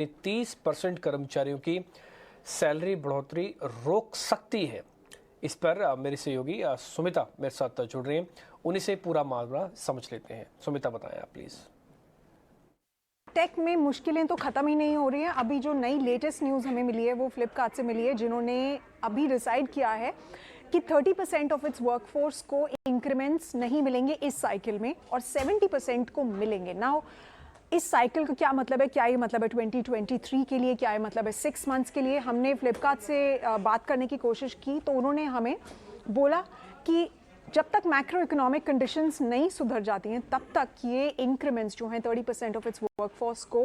30% कर्मचारियों की सैलरी बढ़ोतरी रोक सकती है। इस पर मेरी सहयोगी सुमिता मेरे साथ जुड़ रही हैं, उन्हीं से पूरा मामला समझ लेते हैं। सुमिता बताएं आप प्लीज। टेक में मुश्किलें तो ख़त्म ही नहीं हो रही हैं। अभी जो नई लेटेस्ट न्यूज़ हमें मिली है वो फ्लिपकार्ट से मिली है, जिन्होंने अभी डिसाइड किया है कि 30% ऑफ इट्स वर्कफोर्स को इंक्रीमेंट्स नहीं मिलेंगे इस साइकिल में और 70% को मिलेंगे। नाउ इस साइकिल का क्या मतलब है, क्या ये मतलब है 2023 के लिए, क्या ये मतलब है 6 मंथ्स के लिए? हमने फ्लिपकार्ट से बात करने की कोशिश की तो उन्होंने हमें बोला कि जब तक मैक्रो इकोनॉमिक कंडीशंस नहीं सुधर जाती हैं तब तक ये इंक्रीमेंट्स जो हैं 30% ऑफ इट्स वर्कफोर्स को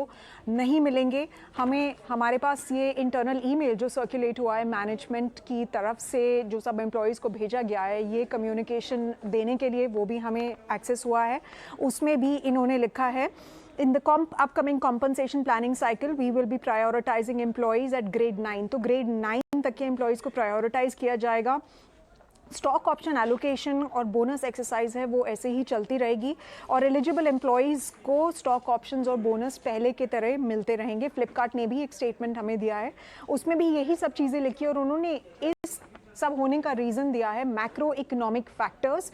नहीं मिलेंगे। हमारे पास ये इंटरनल ईमेल जो सर्कुलेट हुआ है मैनेजमेंट की तरफ से, जो सब एम्प्लॉयज़ को भेजा गया है ये कम्युनिकेशन देने के लिए, वो भी हमें एक्सेस हुआ है। उसमें भी इन्होंने लिखा है, In the upcoming compensation planning cycle, we will be prioritizing employees at grade 9. तो grade 9 तक के employees को prioritize किया जाएगा। स्टॉक ऑप्शन एलोकेशन और बोनस एक्सरसाइज है वो ऐसे ही चलती रहेगी और एलिजिबल एम्प्लॉयज़ को स्टॉक ऑप्शंस और बोनस पहले की तरह मिलते रहेंगे। फ्लिपकार्ट ने भी एक स्टेटमेंट हमें दिया है, उसमें भी यही सब चीज़ें लिखी और उन्होंने इस सब होने का रीज़न दिया है मैक्रो इकोनॉमिक फैक्टर्स।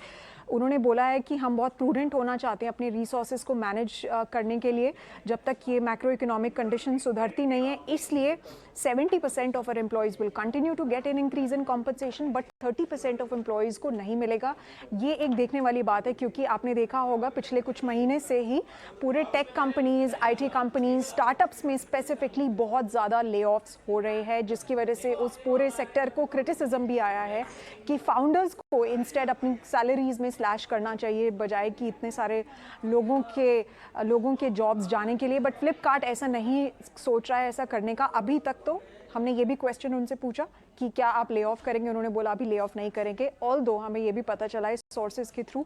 उन्होंने बोला है कि हम बहुत प्रूडेंट होना चाहते हैं अपने रिसोर्सेज को मैनेज करने के लिए जब तक ये मैक्रो इकोनॉमिक कंडीशन सुधरती नहीं है। इसलिए 70% of our employees will continue to get an increase in compensation, but 30% of employees को नहीं मिलेगा। ये एक देखने वाली बात है, क्योंकि आपने देखा होगा पिछले कुछ महीने से ही पूरे tech companies, IT companies, startups में स्पेसिफिकली बहुत ज़्यादा ले ऑफ्स हो रहे हैं, जिसकी वजह से उस पूरे सेक्टर को क्रिटिसिज्म भी आया है कि फाउंडर्स को इंस्टेड अपनी सैलरीज में स्लैश करना चाहिए बजाय कि इतने सारे लोगों के जॉब्स जाने के लिए। बट फ्लिपकार्ट ऐसा नहीं सोच रहा है ऐसा करने का अभी तक। तो हमने ये भी क्वेश्चन उनसे पूछा कि क्या आप ले ऑफ करेंगे, उन्होंने बोला अभी ले ऑफ नहीं करेंगे। ऑल्दो हमें ये भी पता चला इस सोर्सेज के थ्रू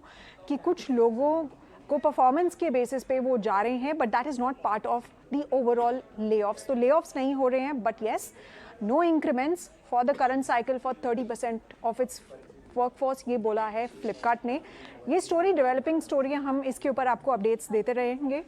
कि कुछ लोगों को परफॉर्मेंस के बेसिस पे वो जा रहे हैं, but that is not part of the overall layoffs. तो ले ऑफ्स नहीं हो रहे हैं, but yes, no increments for the current cycle for 30% of its workforce, ये बोला है फ्लिपकार्ट ने। ये स्टोरी डेवलपिंग स्टोरी है, हम इसके ऊपर आपको अपडेट्स देते रहेंगे।